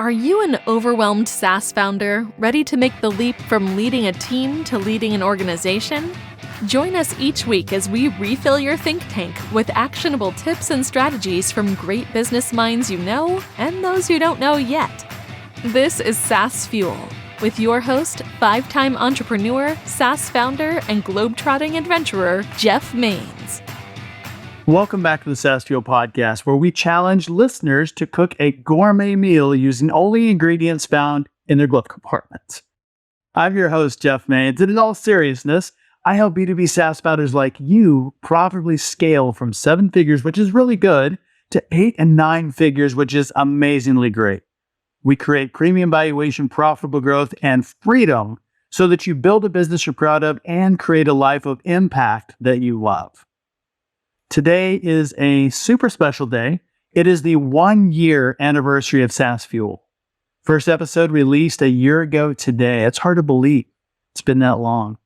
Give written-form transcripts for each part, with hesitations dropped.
Are you an overwhelmed SaaS founder ready to make the leap from leading a team to leading an organization? Join us each week as we refill your think tank with actionable tips and strategies from great business minds you know and those you don't know yet. This is SaaS Fuel with your host, 5-time entrepreneur, SaaS founder, and globetrotting adventurer, Jeff Maines. Welcome back to the SaaS Fuel podcast, where we challenge listeners to cook a gourmet meal using only ingredients found in their glove compartments. I'm your host, Jeff Maines, and in all seriousness, I help B2B SaaS founders like you profitably scale from 7 figures, which is really good, to 8 and 9 figures, which is amazingly great. We create premium valuation, profitable growth, and freedom so that you build a business you're proud of and create a life of impact that you love. Today is a super special day. It is the 1-year anniversary of SaaS Fuel. First episode released a year ago today. It's hard to believe it's been that long.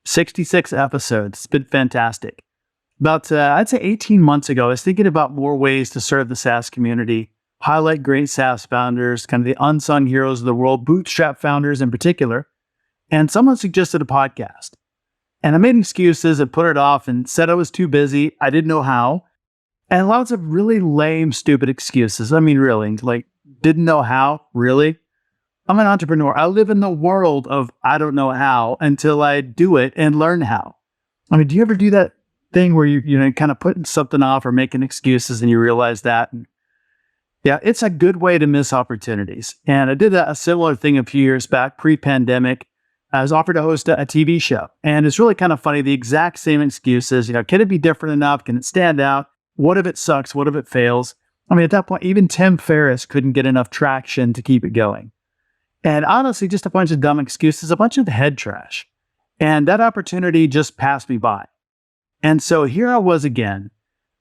66 episodes. It's been fantastic. About, I'd say 18 months ago, I was thinking about more ways to serve the SaaS community, highlight great SaaS founders, kind of the unsung heroes of the world, bootstrap founders in particular, and someone suggested a podcast. And I made excuses and put it off and said I was too busy. I didn't know how. And lots of really lame, stupid excuses. I mean, really, like, didn't know how? Really? I'm an entrepreneur. I live in the world of I don't know how until I do it and learn how. I mean, do you ever do that thing where you kind of putting something off or making excuses and you realize that? And yeah, it's a good way to miss opportunities. And I did a similar thing a few years back, pre-pandemic. I was offered to host a TV show, and it's really kind of funny. The exact same excuses, can it be different enough? Can it stand out? What if it sucks? What if it fails? I mean, at that point, even Tim Ferriss couldn't get enough traction to keep it going. And honestly, just a bunch of dumb excuses, a bunch of head trash. And that opportunity just passed me by. And so here I was again,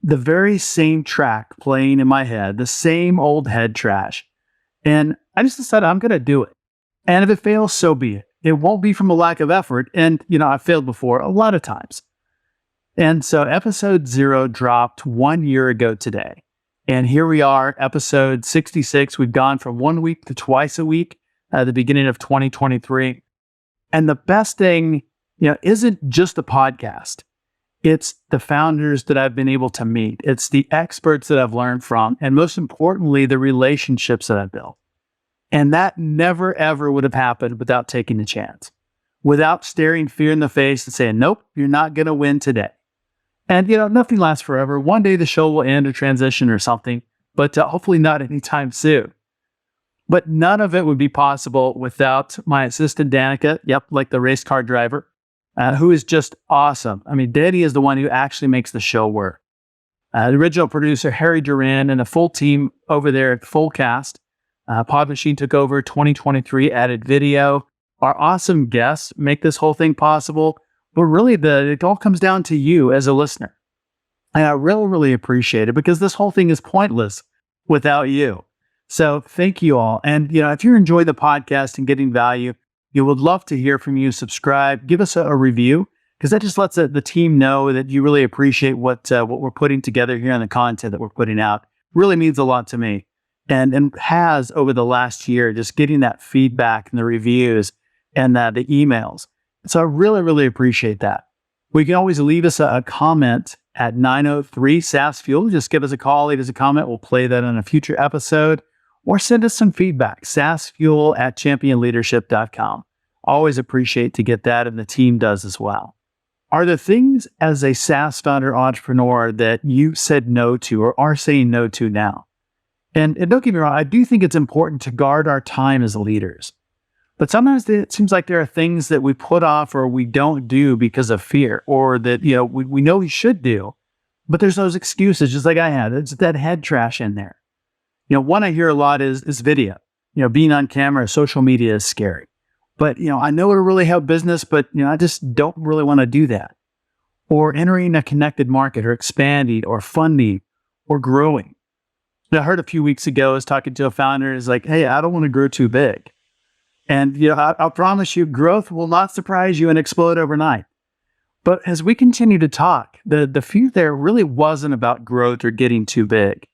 the very same track playing in my head, the same old head trash. And I just decided I'm going to do it. And if it fails, so be it. It won't be from a lack of effort. And, I've failed before a lot of times. And so episode 0 dropped 1 year ago today. And here we are, episode 66. We've gone from 1 week to twice a week at the beginning of 2023. And the best thing, isn't just the podcast. It's the founders that I've been able to meet. It's the experts that I've learned from. And most importantly, the relationships that I've built. And that never, ever would have happened without taking the chance, without staring fear in the face and saying, nope, you're not going to win today. And, nothing lasts forever. One day the show will end or transition or something, but hopefully not anytime soon. But none of it would be possible without my assistant, Danica, like the race car driver, who is just awesome. I mean, Danny is the one who actually makes the show work. The original producer, Harry Duran, and a full team over there at Full Cast. Pod Machine took over 2023, added video. Our awesome guests make this whole thing possible. But really, it all comes down to you as a listener. And I really, really appreciate it because this whole thing is pointless without you. So thank you all. And, if you're enjoying the podcast and getting value, you would love to hear from you. Subscribe, give us a review, because that just lets the team know that you really appreciate what we're putting together here and the content that we're putting out. Really means a lot to me. And has over the last year, just getting that feedback and the reviews and the emails. So I really, really appreciate that. We can always leave us a comment at 903 SaaS Fuel. Just give us a call, leave us a comment. We'll play that on a future episode. Or send us some feedback, saasfuel@championleadership.com. Always appreciate to get that, and the team does as well. Are there things as a SaaS founder entrepreneur that you said no to or are saying no to now? And don't get me wrong, I do think it's important to guard our time as leaders. But sometimes it seems like there are things that we put off or we don't do because of fear, or that, we know we should do, but there's those excuses, just like I had. It's that head trash in there. One I hear a lot is video. Being on camera, social media is scary. But, I know it'll really help business, but, I just don't really want to do that. Or entering a connected market, or expanding, or funding, or growing. I heard a few weeks ago, I was talking to a founder, is like, hey, I don't want to grow too big. And, I'll promise you, growth will not surprise you and explode overnight. But as we continue to talk, the fear there really wasn't about growth or getting too big.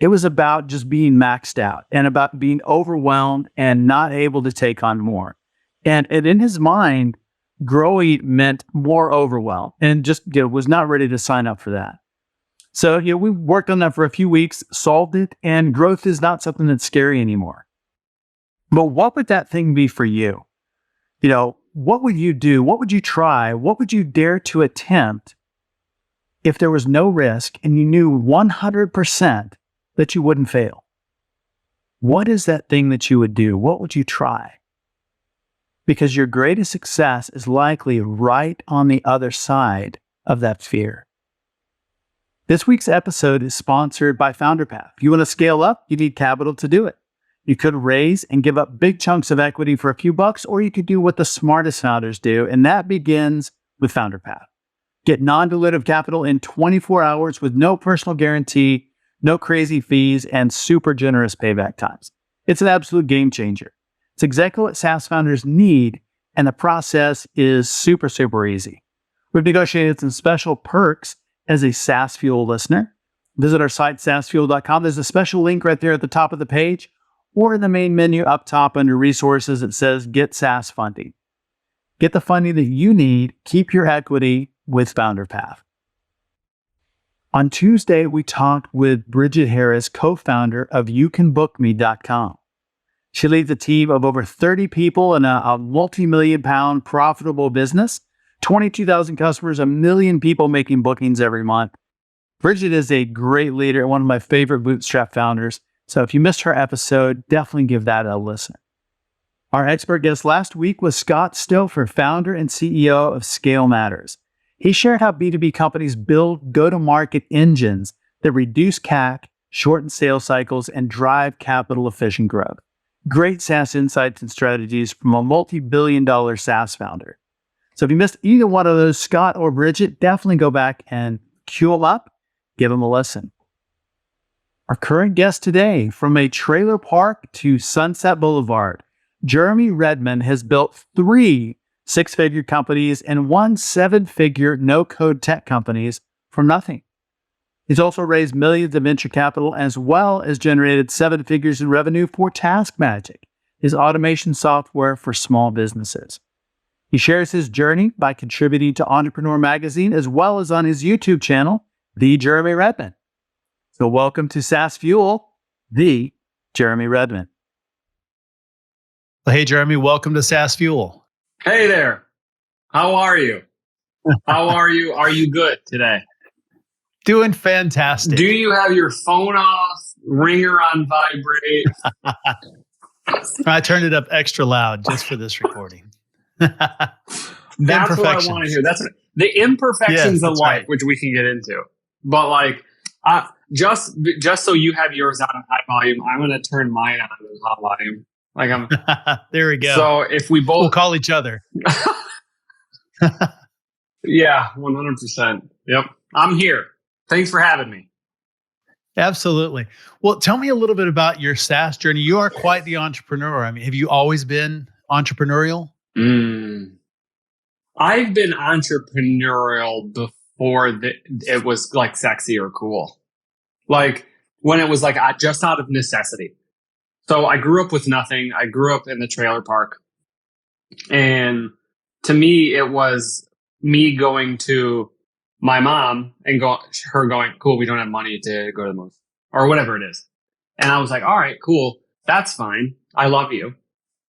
It was about just being maxed out and about being overwhelmed and not able to take on more. And in his mind, growing meant more overwhelm and just was not ready to sign up for that. So, we worked on that for a few weeks, solved it, and growth is not something that's scary anymore. But what would that thing be for you? What would you do? What would you try? What would you dare to attempt if there was no risk and you knew 100% that you wouldn't fail? What is that thing that you would do? What would you try? Because your greatest success is likely right on the other side of that fear. This week's episode is sponsored by FounderPath. If you want to scale up, you need capital to do it. You could raise and give up big chunks of equity for a few bucks, or you could do what the smartest founders do, and that begins with FounderPath. Get non-dilutive capital in 24 hours with no personal guarantee, no crazy fees, and super generous payback times. It's an absolute game changer. It's exactly what SaaS founders need, and the process is super, super easy. We've negotiated some special perks as a SaaS Fuel listener. Visit our site, saasfuel.com. There's a special link right there at the top of the page, or in the main menu up top under resources, it says Get SaaS Funding. Get the funding that you need. Keep your equity with FounderPath. On Tuesday, we talked with Bridget Harris, co-founder of youcanbookme.com. She leads a team of over 30 people in a multi-million pound profitable business, 22,000 customers, 1 million people making bookings every month. Bridget is a great leader, one of my favorite bootstrap founders. So if you missed her episode, definitely give that a listen. Our expert guest last week was Scott Stouffer, founder and CEO of Scale Matters. He shared how B2B companies build go-to-market engines that reduce CAC, shorten sales cycles, and drive capital-efficient growth. Great SaaS insights and strategies from a multi-billion-dollar SaaS founder. So if you missed either one of those, Scott or Bridget, definitely go back and queue them up, give them a listen. Our current guest today, from a trailer park to Sunset Blvd, Jeremy Redman has built 3 6-figure companies and 1 7-figure no-code tech companies from nothing. He's also raised millions of venture capital as well as generated 7 figures in revenue for Taskmagic, his automation software for small businesses. He shares his journey by contributing to Entrepreneur Magazine as well as on his YouTube channel, The Jeremy Redman. So welcome to SaaS Fuel, The Jeremy Redman. Well, hey, Jeremy, welcome to SaaS Fuel. Hey there. How are you? How are you? Are you good today? Doing fantastic. Do you have your phone off, ringer on vibrate? I turned it up extra loud just for this recording. That's what I want to hear. That's the imperfections of life, right, which we can get into. But like, just so you have yours on high volume, I'm going to turn mine on high volume. Like I'm. There we go. So if we both, we'll call each other. Yeah, 100%. Yep, I'm here. Thanks for having me. Absolutely. Well, tell me a little bit about your SaaS journey. You are quite the entrepreneur. I mean, have you always been entrepreneurial? I've been entrepreneurial before it was like sexy or cool. Like when it was like just out of necessity. So I grew up with nothing. I grew up in the trailer park. And to me, it was me going to my mom and her going, cool, we don't have money to go to the movies or whatever it is. And I was like, all right, cool. That's fine. I love you.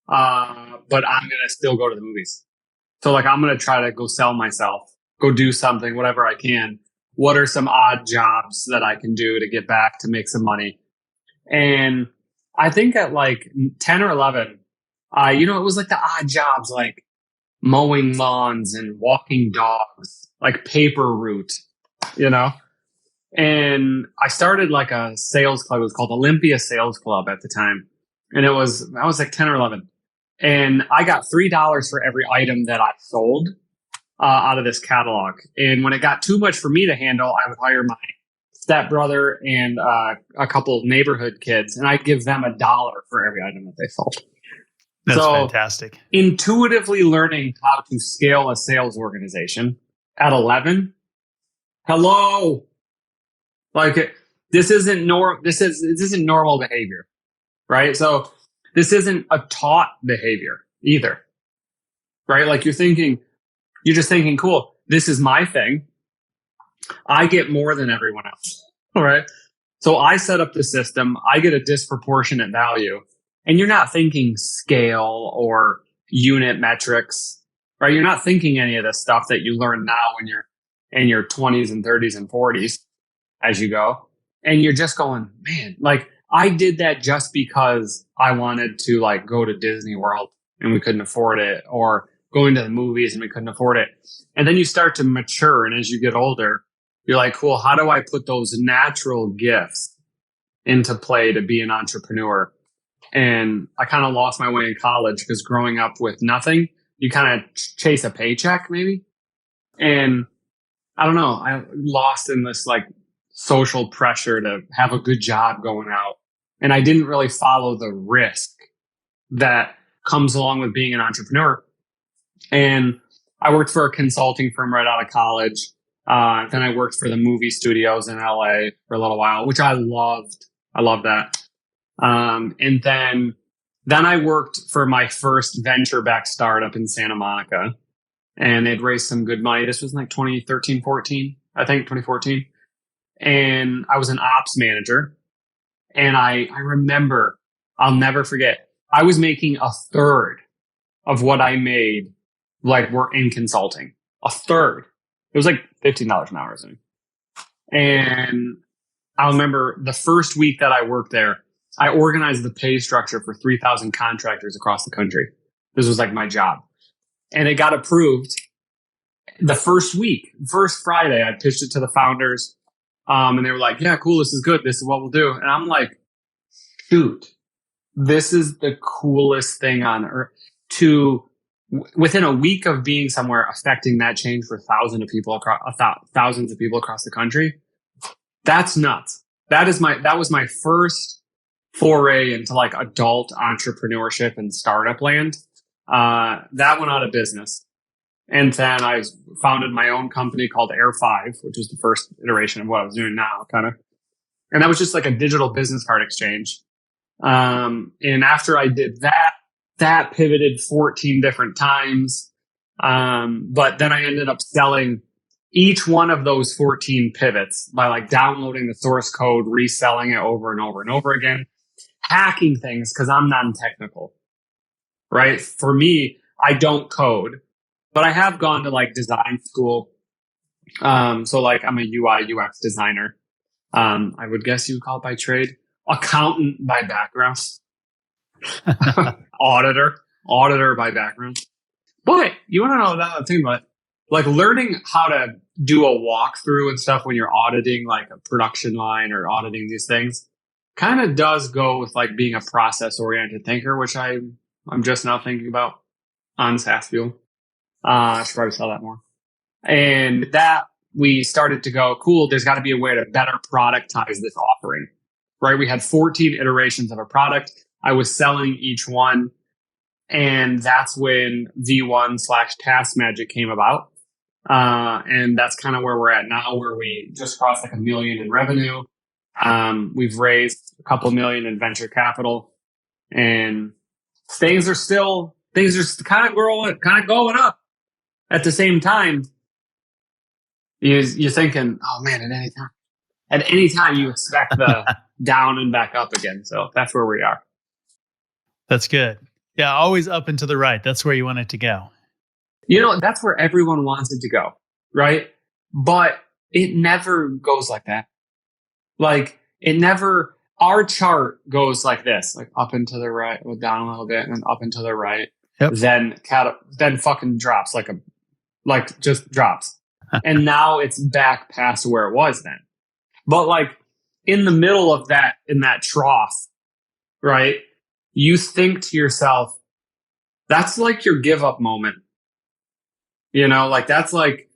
But I'm going to still go to the movies. So like, I'm going to try to go sell myself, go do something, whatever I can. What are some odd jobs that I can do to get back to make some money? And I think at like 10 or 11, it was like the odd jobs, like mowing lawns and walking dogs, like paper route, And I started like a sales club. It was called Olympia Sales Club at the time. And I was like 10 or 11. And I got $3 for every item that I sold out of this catalog. And when it got too much for me to handle, I would hire my stepbrother and a couple of neighborhood kids, and I'd give them $1 for every item that they sold. That's fantastic. Intuitively learning how to scale a sales organization at 11. Hello. Like this isn't normal behavior, right? So this isn't a taught behavior either, right? Like you're just thinking, cool, this is my thing. I get more than everyone else, all right? So I set up the system. I get a disproportionate value. And you're not thinking scale or unit metrics, right? You're not thinking any of this stuff that you learn now when you're in your 20s and 30s and 40s as you go. And you're just going, man, like I did that just because I wanted to like go to Disney World and we couldn't afford it, or going to the movies and we couldn't afford it. And then you start to mature. And as you get older, you're like, cool, how do I put those natural gifts into play to be an entrepreneur? And I kind of lost my way in college because growing up with nothing, you kind of chase a paycheck maybe. And I don't know, I lost in this like social pressure to have a good job going out. And I didn't really follow the risk that comes along with being an entrepreneur. And I worked for a consulting firm right out of college. Then I worked for the movie studios in LA for a little while, which I loved. I loved that. And then I worked for my first venture-backed startup in Santa Monica, and they'd raised some good money. This was like 2013, 14, I think 2014. And I was an ops manager. And I remember, I'll never forget, I was making a third of what I made like we're in consulting. A third. It was like $15 an hour or something. And I'll remember the first week that I worked there, I organized the pay structure for 3,000 contractors across the country. This was like my job. And it got approved the first week, first Friday. I pitched it to the founders. And they were like, yeah, cool. This is good. This is what we'll do. And I'm like, shoot, this is the coolest thing on earth. Within a week of being somewhere, affecting that change for thousands of people across the country. That's nuts. That was my first foray into like adult entrepreneurship and startup land. That went out of business. And then I founded my own company called Air 5, which was the first iteration of what I was doing now, kind of. And that was just like a digital business card exchange. And after I did that pivoted 14 different times. But then I ended up selling each one of those 14 pivots by like downloading the source code, reselling it over and over and over again, hacking things because I'm non-technical, right? For me, I don't code, but I have gone to like design school. So like I'm a UI UX designer. I would guess you would call it by trade, accountant by background. auditor by background. But you want to know that thing about it? Like learning how to do a walkthrough and stuff when you're auditing like a production line or auditing these things kind of does go with like being a process oriented thinker, which I'm just now thinking about on SaaS Fuel. I should probably sell that more. And that we started to go, cool, there's got to be a way to better productize this offering, right? We had 14 iterations of a product. I was selling each one. And that's when V1/Taskmagic came about. And that's kind of where we're at now, where we just crossed like $1 million in revenue. We've raised a couple million in venture capital, and things are kind of going up. At the same time, you're thinking, oh man, at any time you expect the down and back up again. So that's where we are. That's good. Yeah, always up and to the right. That's where you want it to go. That's where everyone wants it to go, right? But it never goes like that. Like our chart goes like this, like up and to the right, down a little bit, and then up and to the right. Yep. Then fucking drops just drops. And now it's back past where it was then. But like in the middle of that, in that trough, right? You think to yourself, that's like your give up moment. Like that's like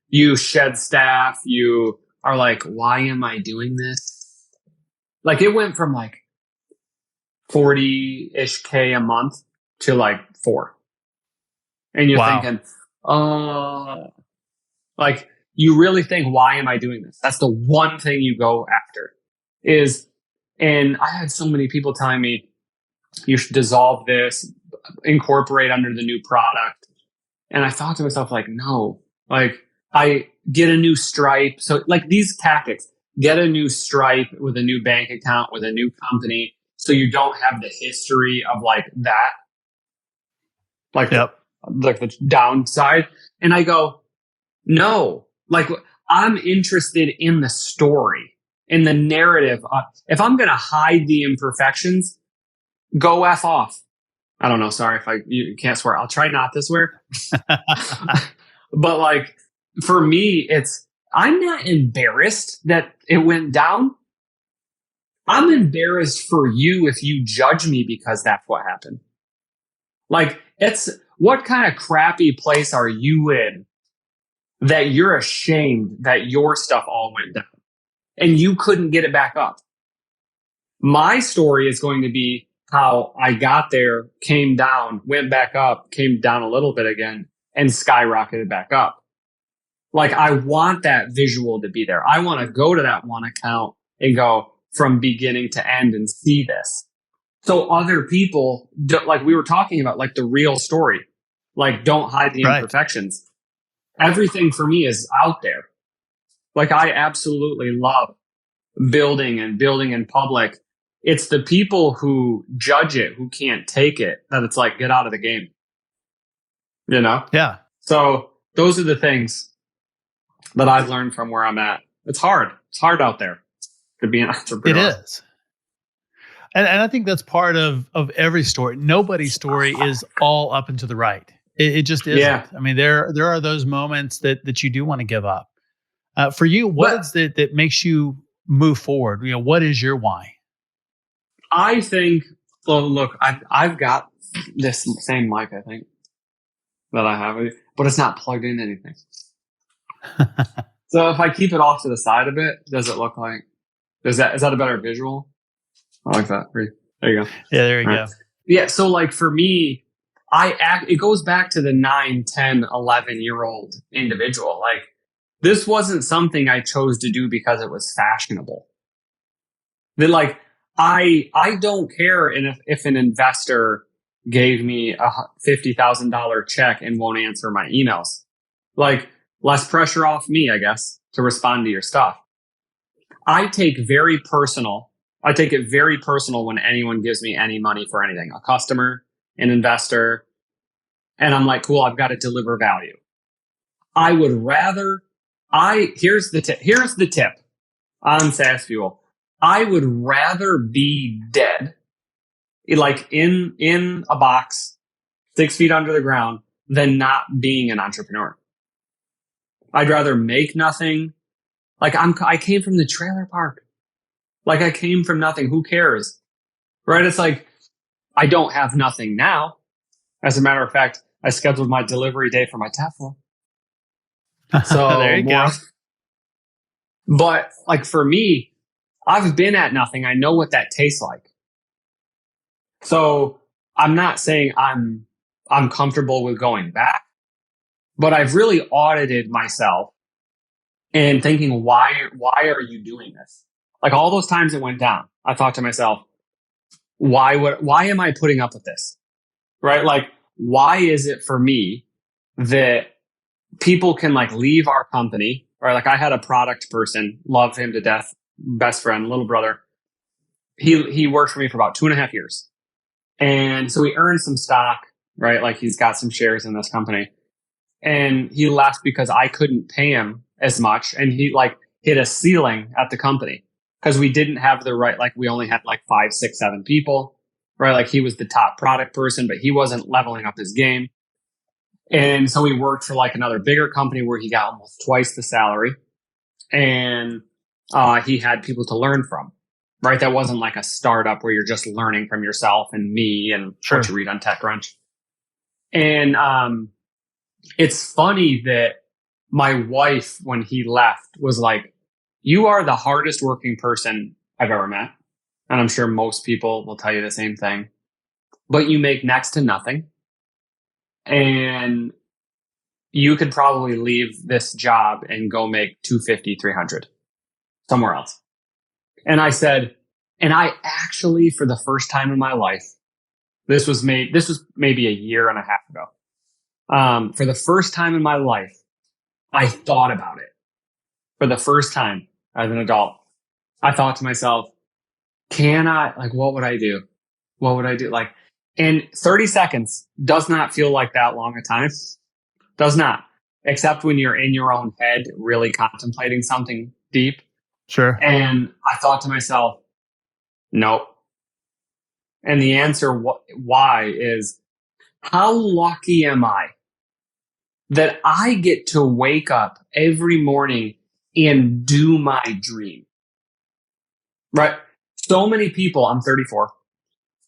you shed staff. You are like, why am I doing this? Like it went from like 40-ish K a month to like 4. And you're thinking, like you really think, why am I doing this? That's the one thing you go after. is, and I had so many people telling me, you should dissolve this, incorporate under the new product. And I thought to myself, like, no, like, I get a new Stripe. So like these tactics, get a new Stripe with a new bank account with a new company. So you don't have the history of like that, like, like the downside. And I go, no, like I'm interested in the story, in the narrative. If I'm going to hide the imperfections, go F off. I don't know. Sorry if you can't swear. I'll try not to swear. But like, for me, I'm not embarrassed that it went down. I'm embarrassed for you if you judge me because that's what happened. Like, what kind of crappy place are you in that you're ashamed that your stuff all went down and you couldn't get it back up? My story is going to be how I got there, came down, went back up, came down a little bit again, and skyrocketed back up. Like, I want that visual to be there. I want to go to that one account and go from beginning to end and see this. So other people, like we were talking about, like the real story, like don't hide the imperfections. Everything for me is out there. Like, I absolutely love building in public. It's the people who judge it, who can't take it, that it's like, get out of the game. You know? Yeah. So those are the things that I've learned from where I'm at. It's hard. It's hard out there to be an entrepreneur. It is. And I think that's part of every story. Nobody's story is all up and to the right. It just isn't. Yeah. I mean, there are those moments that you do want to give up. For you, what is it that makes you move forward? You know, what is your why? I think, well, look, I've got this same mic, I think, that I have, but it's not plugged into anything. So if I keep it off to the side a bit, does it look like, is that a better visual? I like that. There you go. Yeah, there you go. Yeah. So like for me, it goes back to the 9, 10, 11-year-old individual. Like, this wasn't something I chose to do because it was fashionable. That like, I don't care if an investor gave me a $50,000 check and won't answer my emails. Like, less pressure off me, I guess, to respond to your stuff. I take it very personal when anyone gives me any money for anything, a customer, an investor, and I'm like, cool, I've got to deliver value. I would rather, here's the tip on SaaS Fuel. I would rather be dead, like in a box, 6 feet under the ground, than not being an entrepreneur. I'd rather make nothing. Like, I came from the trailer park. Like, I came from nothing. Who cares? Right? It's like, I don't have nothing now. As a matter of fact, I scheduled my delivery day for my Tesla. So there you go. But like, for me, I've been at nothing. I know what that tastes like. So I'm not saying I'm comfortable with going back, but I've really audited myself and thinking, why are you doing this? Like, all those times it went down, I thought to myself, why am I putting up with this? Right? Like, why is it for me that people can like leave our company? Or like, I had a product person, love him to death, best friend, little brother. He worked for me for about 2.5 years. And so he earned some stock, right? Like, he's got some shares in this company. And he left because I couldn't pay him as much. And he like hit a ceiling at the company because we didn't have the right, like, we only had like 5, 6, 7 people, right? Like, he was the top product person, but he wasn't leveling up his game. And so he worked for like another bigger company where he got almost twice the salary. And he had people to learn from, right? That wasn't like a startup where you're just learning from yourself and me and what you read on TechCrunch. And it's funny that my wife, when he left, was like, you are the hardest working person I've ever met. And I'm sure most people will tell you the same thing, but you make next to nothing. And you could probably leave this job and go make $250, $300 somewhere else. And I said, and I actually, for the first time in my life, this was maybe a year and a half ago. For the first time in my life, I thought about it. For the first time as an adult, I thought to myself, what would I do? What would I do? Like, and 30 seconds does not feel like that long a time. Does not. Except when you're in your own head, really contemplating something deep. Sure. And I thought to myself, nope. And the answer why is, how lucky am I that I get to wake up every morning and do my dream? Right? So many people, I'm 34.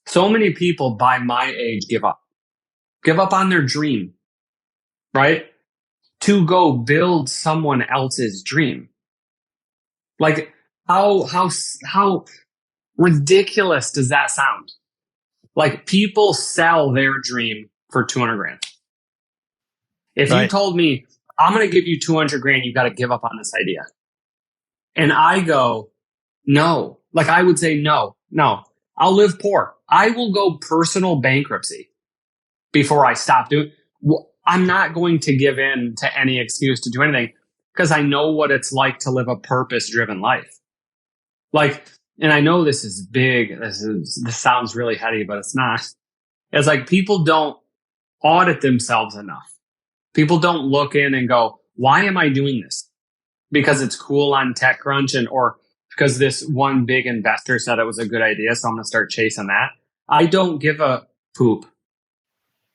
So many people by my age give up on their dream, right? To go build someone else's dream. Like, how ridiculous does that sound? Like, people sell their dream for 200 grand. If you told me, I'm going to give you 200 grand, you got to give up on this idea. And I go, no. Like, I would say, no, I'll live poor. I will go personal bankruptcy before I stop doing. I'm not going to give in to any excuse to do anything, because I know what it's like to live a purpose-driven life. Like, and I know this is big. This sounds really heady, but it's not. It's like, people don't audit themselves enough. People don't look in and go, why am I doing this? Because it's cool on TechCrunch or because this one big investor said it was a good idea, so I'm going to start chasing that. I don't give a poop.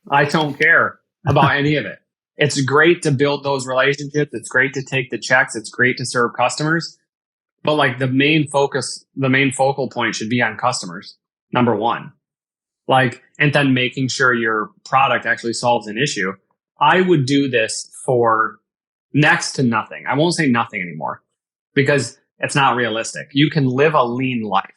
I don't care about any of it. It's great to build those relationships. It's great to take the checks. It's great to serve customers. But like, the main focal point should be on customers, number one. Like, and then making sure your product actually solves an issue. I would do this for next to nothing. I won't say nothing anymore, because it's not realistic. You can live a lean life.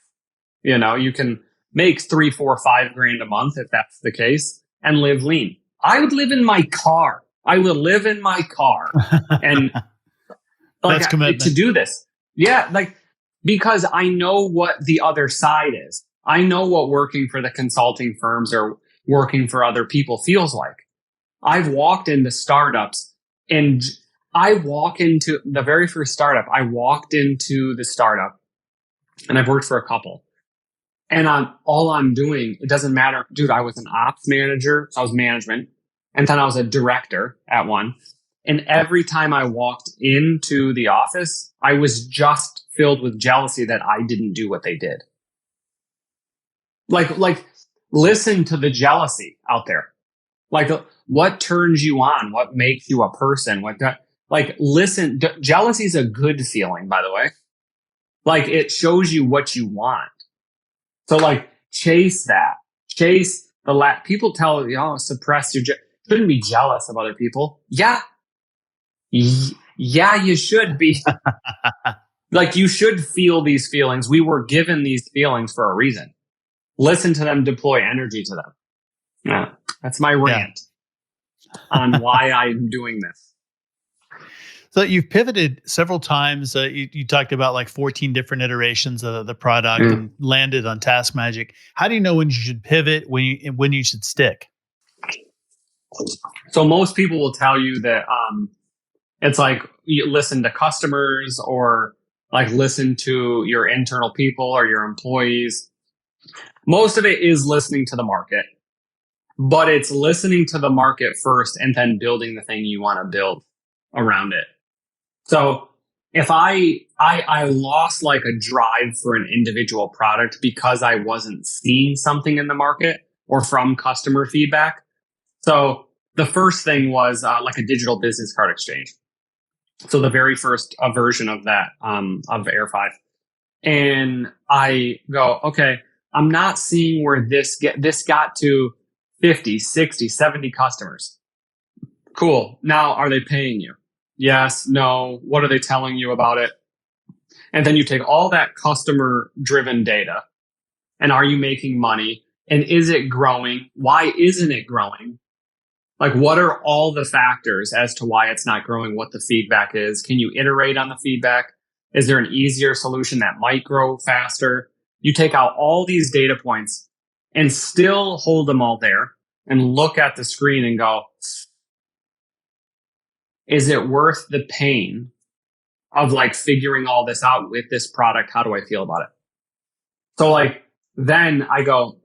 You know, you can make 3, 4, 5 grand a month if that's the case, and live lean. I would live in my car. And like, that's commitment. To do this. Yeah, like, because I know what the other side is. I know what working for the consulting firms or working for other people feels like. I've walked into startups, and I walk into the very first startup. I walked into the startup, and I've worked for a couple. And all I'm doing, it doesn't matter. Dude, I was an ops manager. So I was management. And then I was a director at one. And every time I walked into the office, I was just filled with jealousy that I didn't do what they did. Like, listen to the jealousy out there. Like, what turns you on? What makes you a person? Listen, jealousy is a good feeling, by the way. Like, it shows you what you want. So like, chase that. Chase the people tell you, suppress your, shouldn't be jealous of other people. Yeah, you should be. Like, you should feel these feelings. We were given these feelings for a reason. Listen to them, deploy energy to them. Yeah, that's my rant on why I'm doing this. So you've pivoted several times. You talked about like 14 different iterations of the product and landed on Taskmagic. How do you know when you should pivot, when you should stick? So most people will tell you that it's like, you listen to customers, or like listen to your internal people or your employees. Most of it is listening to the market, but it's listening to the market first and then building the thing you want to build around it. So if I lost like a drive for an individual product because I wasn't seeing something in the market or from customer feedback. So the first thing was like a digital business card exchange. So the very first version of that, of Air 5. And I go, okay, I'm not seeing where this got to 50, 60, 70 customers. Cool. Now, are they paying you? Yes, no. What are they telling you about it? And then you take all that customer driven data, and are you making money? And is it growing? Why isn't it growing? Like, what are all the factors as to why it's not growing? What the feedback is? Can you iterate on the feedback? Is there an easier solution that might grow faster? You take out all these data points and still hold them all there and look at the screen and go, is it worth the pain of like figuring all this out with this product? How do I feel about it? So like, then I go,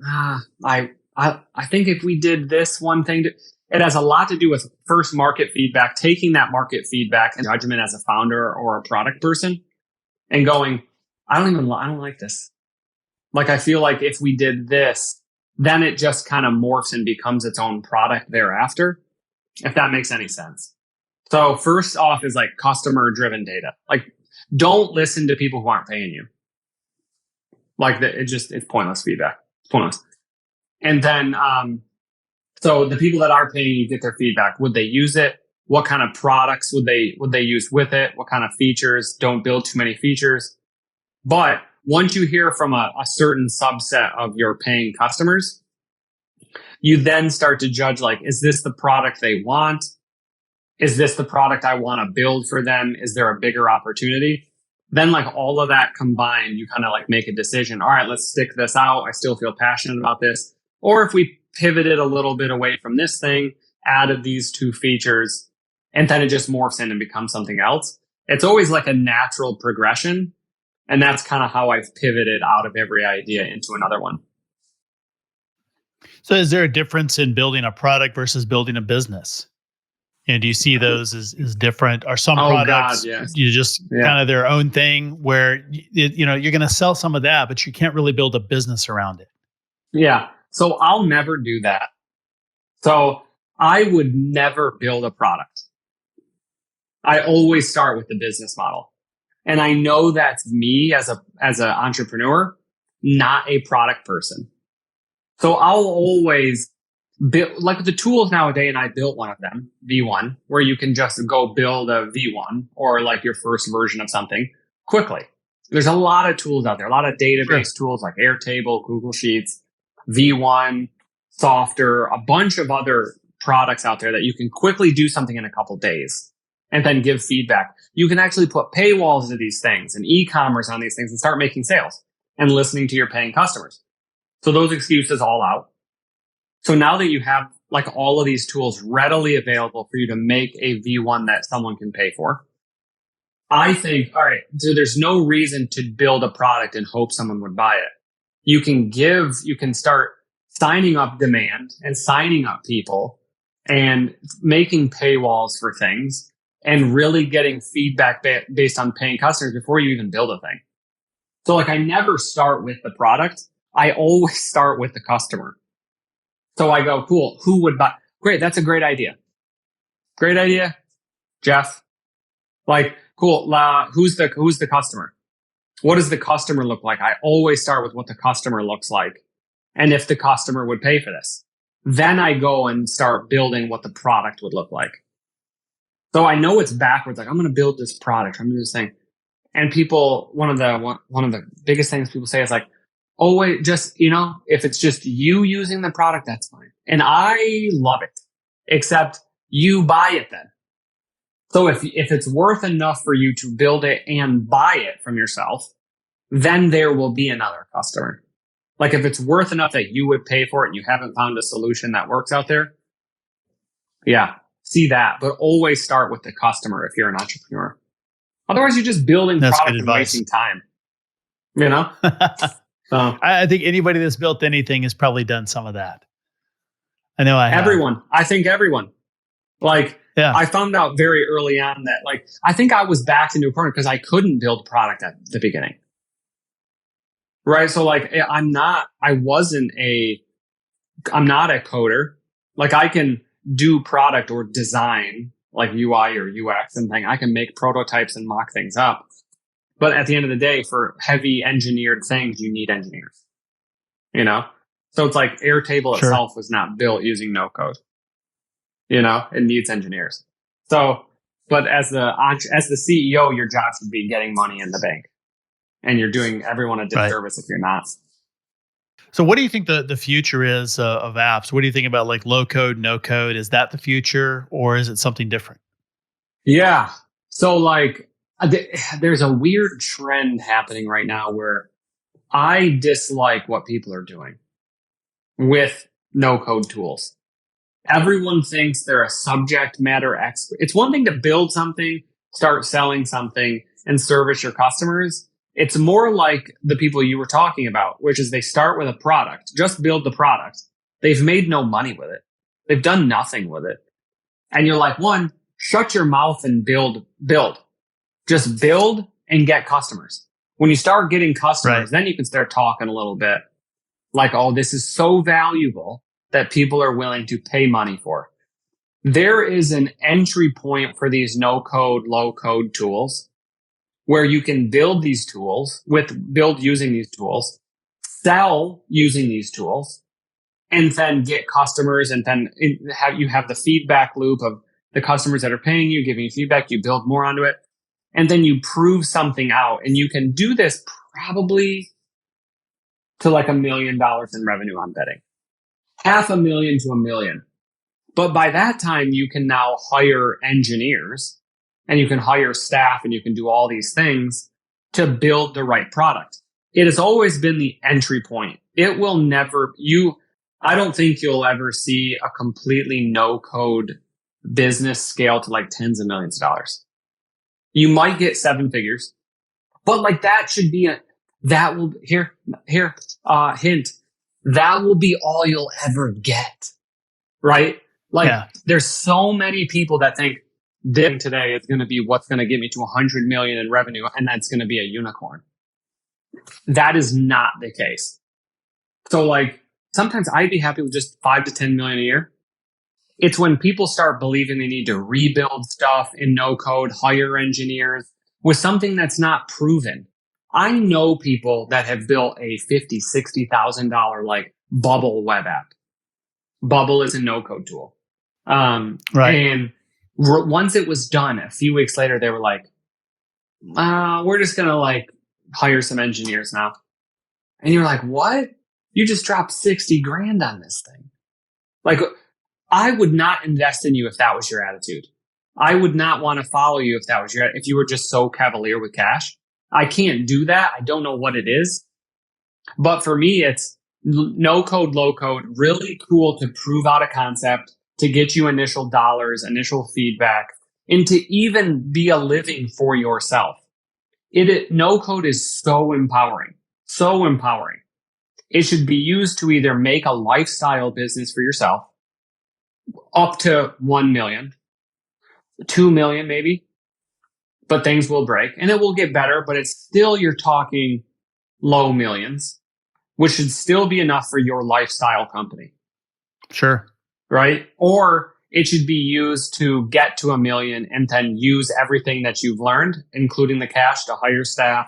I think if we did this one thing, it has a lot to do with first market feedback, taking that market feedback and judgment as a founder or a product person and going, I don't like this. Like, I feel like if we did this, then it just kind of morphs and becomes its own product thereafter, if that makes any sense. So first off is like customer driven data. Like, don't listen to people who aren't paying you. Like it's pointless feedback. It's pointless. And then, so the people that are paying you get their feedback. Would they use it? What kind of products would they use with it? What kind of features? Don't build too many features. But once you hear from a certain subset of your paying customers, you then start to judge, like, is this the product they want? Is this the product I want to build for them? Is there a bigger opportunity? Then like all of that combined, you kind of like make a decision. All right, let's stick this out. I still feel passionate about this. Or if we pivoted a little bit away from this thing, added these two features, and then it just morphs in and becomes something else. It's always like a natural progression. And that's kind of how I've pivoted out of every idea into another one. So is there a difference in building a product versus building a business? And do you see those as different? Are some products you just kind of their own thing where you're going to sell some of that, but you can't really build a business around it? Yeah. So I'll never do that. So I would never build a product. I always start with the business model. And I know that's me as an entrepreneur, not a product person. So I'll always build, like the tools nowadays, and I built one of them, V1, where you can just go build a V1 or like your first version of something quickly. There's a lot of tools out there, a lot of database tools like Airtable, Google Sheets, V1, Softer, a bunch of other products out there that you can quickly do something in a couple days and then give feedback. You can actually put paywalls to these things and e-commerce on these things and start making sales and listening to your paying customers. So those excuses all out. So now that you have like all of these tools readily available for you to make a V1 that someone can pay for, I think, all right, so there's no reason to build a product and hope someone would buy it. You can start signing up demand and signing up people and making paywalls for things and really getting feedback based on paying customers before you even build a thing. So like I never start with the product. I always start with the customer. So I go, cool, who would buy? Great, that's a great idea. Great idea, Jeff. Like, cool, who's the customer? What does the customer look like? I always start with what the customer looks like and if the customer would pay for this. Then I go and start building what the product would look like. So I know it's backwards. Like, I'm going to build this product. I'm going to do this thing. And people, one of the biggest things people say is like, oh, wait, just, if it's just you using the product, that's fine. And I love it, except you buy it then. So if it's worth enough for you to build it and buy it from yourself, then there will be another customer. Like if it's worth enough that you would pay for it and you haven't found a solution that works out there, yeah, see that. But always start with the customer if you're an entrepreneur. Otherwise, you're just building product and wasting time. I think anybody that's built anything has probably done some of that. I know I have. Everyone. I think everyone. Like, I found out very early on that, like, I think I was backed into a corner because I couldn't build product at the beginning. Right. So like, I'm not a coder. Like I can do product or design like UI or UX and thing. I can make prototypes and mock things up. But at the end of the day, for heavy engineered things, you need engineers, So it's like Airtable itself was not built using no code. It needs engineers. So, but as the CEO, your job should be getting money in the bank. And you're doing everyone a disservice if you're not. So what do you think the future is of apps? What do you think about like low code, no code? Is that the future or is it something different? Yeah. So like there's a weird trend happening right now where I dislike what people are doing with no code tools. Everyone thinks they're a subject matter expert. It's one thing to build something, start selling something, and service your customers. It's more like the people you were talking about, which is they start with a product, just build the product. They've made no money with it. They've done nothing with it. And you're like, one, shut your mouth and build. Just build and get customers. When you start getting customers, then you can start talking a little bit like, oh, this is so valuable that people are willing to pay money for. There is an entry point for these no code, low code tools where you can build these tools build using these tools, sell using these tools, and then get customers. And then you have the feedback loop of the customers that are paying you, giving you feedback. You build more onto it. And then you prove something out, and you can do this probably to like $1 million in revenue, I'm betting. $500,000 to $1 million. But by that time, you can now hire engineers and you can hire staff and you can do all these things to build the right product. It has always been the entry point. It will never, I don't think you'll ever see a completely no code business scale to like tens of millions of dollars. You might get 7 figures, but like that should be hint. That will be all you'll ever get. Right? Like there's so many people that think this today is going to be what's going to get me to 100 million in revenue. And that's going to be a unicorn. That is not the case. So like sometimes I'd be happy with just 5 to 10 million a year. It's when people start believing they need to rebuild stuff in no code, hire engineers with something that's not proven. I know people that have built a $50,000, $60,000 like Bubble web app. Bubble is a no code tool. And once it was done, a few weeks later, they were like, we're just going to like hire some engineers now. And you're like, what? You just dropped 60 grand on this thing. Like, I would not invest in you if that was your attitude. I would not want to follow you if you were just so cavalier with cash. I can't do that. I don't know what it is. But for me, it's no code, low code, really cool to prove out a concept, to get you initial dollars, initial feedback, and to even be a living for yourself. No code is so empowering. So empowering. It should be used to either make a lifestyle business for yourself, up to 1 million, 2 million maybe, but things will break and it will get better, but it's still, you're talking low millions, which should still be enough for your lifestyle company. Sure. Right? Or it should be used to get to 1 million and then use everything that you've learned, including the cash, to hire staff,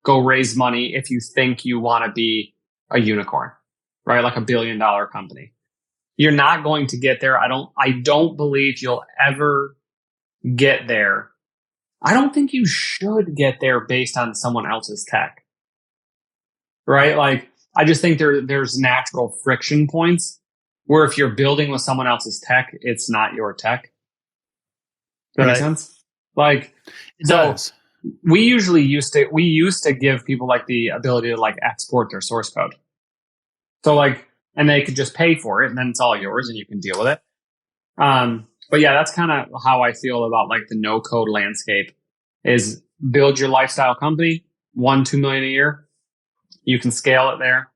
go raise money if you think you want to be a unicorn, right? Like $1 billion company. You're not going to get there. I don't believe you'll ever get there. I don't think you should get there based on someone else's tech, right? Like, I just think there's natural friction points where if you're building with someone else's tech, it's not your tech. Does that make sense? Like, it does. We used to give people like the ability to like export their source code. So like, and they could just pay for it and then it's all yours and you can deal with it. But yeah, that's kind of how I feel about like the no code landscape is build your lifestyle company, 1-2 million a year. You can scale it there.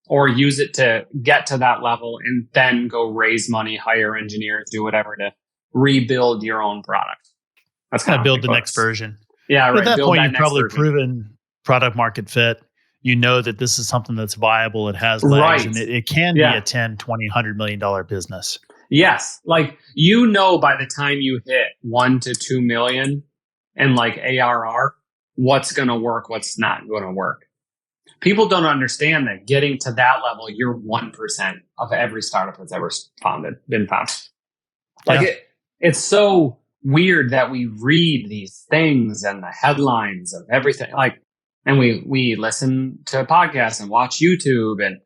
Or use it to get to that level and then go raise money, hire engineers, do whatever to rebuild your own product. That's kind of build the next version. Yeah, right. At that point, you've probably proven product market fit. You know that this is something that's viable. It has legs, and it can be a 10, 20, $100 million business. Yes. Like, you know, by the time you hit 1 to 2 million and like ARR, what's going to work, what's not going to work. People don't understand that getting to that level, you're 1% of every startup that's ever been founded. Like it's so weird that we read these things and the headlines of everything. Like, and we listen to podcasts and watch YouTube and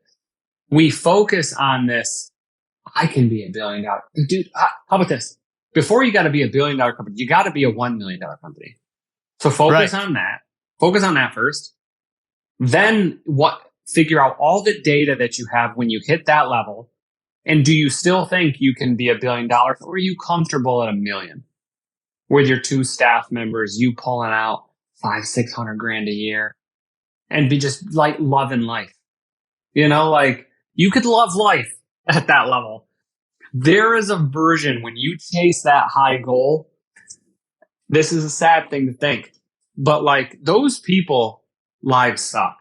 we focus on this. I can be $1 billion. Dude, how about this? before you got to be $1 billion company, you got to be a $1 million company. So focus on that. Focus on that first. Then figure out all the data that you have when you hit that level. And do you still think you can be $1 billion, or are you comfortable at $1 million with your 2 staff members, you pulling out $500,000-600,000 a year and be just like loving life? You know, like you could love life at that level. There is a version when you chase that high goal. This is a sad thing to think, but like those people, lives suck.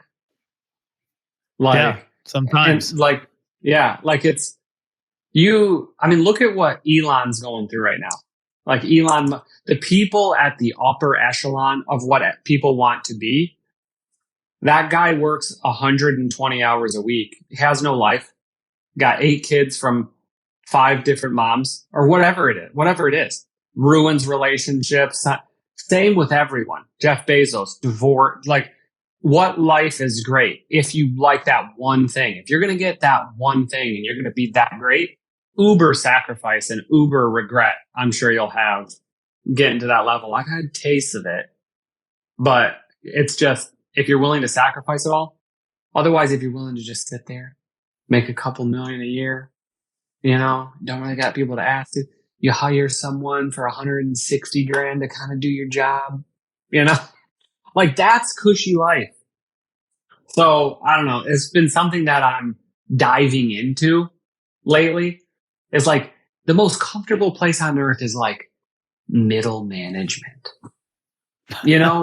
Like sometimes, and like, yeah, like it's you. I mean, look at what Elon's going through right now. Like Elon, the people at the upper echelon of what people want to be. That guy works 120 hours a week. He has no life. Got 8 kids from 5 different moms, or whatever it is. Ruins relationships. Same with everyone. Jeff Bezos, divorce. Like, what life is great if you like that one thing. If you're going to get that one thing and you're going to be that great, uber sacrifice and uber regret, I'm sure you'll have getting to that level. I've had tastes of it, but it's just, if you're willing to sacrifice it all. Otherwise, if you're willing to just sit there, make a couple million a year, you know, don't really got people to ask to, you hire someone for $160,000 to kind of do your job, you know, like that's cushy life. So I don't know. It's been something that I'm diving into lately. It's like the most comfortable place on earth is like middle management, you know,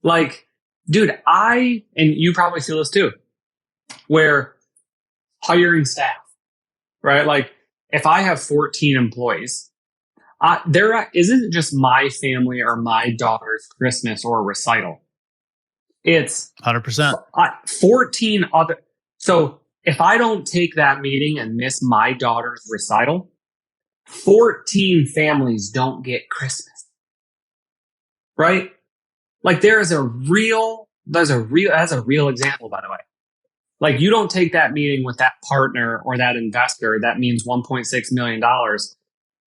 like, dude, and you probably feel this too, where hiring staff, right? Like if I have 14 employees, there isn't just my family or my daughter's Christmas or recital. It's 100%. 14 other. So if I don't take that meeting and miss my daughter's recital, 14 families don't get Christmas, right? Like that's a real example, by the way. Like you don't take that meeting with that partner or that investor, that means $1.6 million.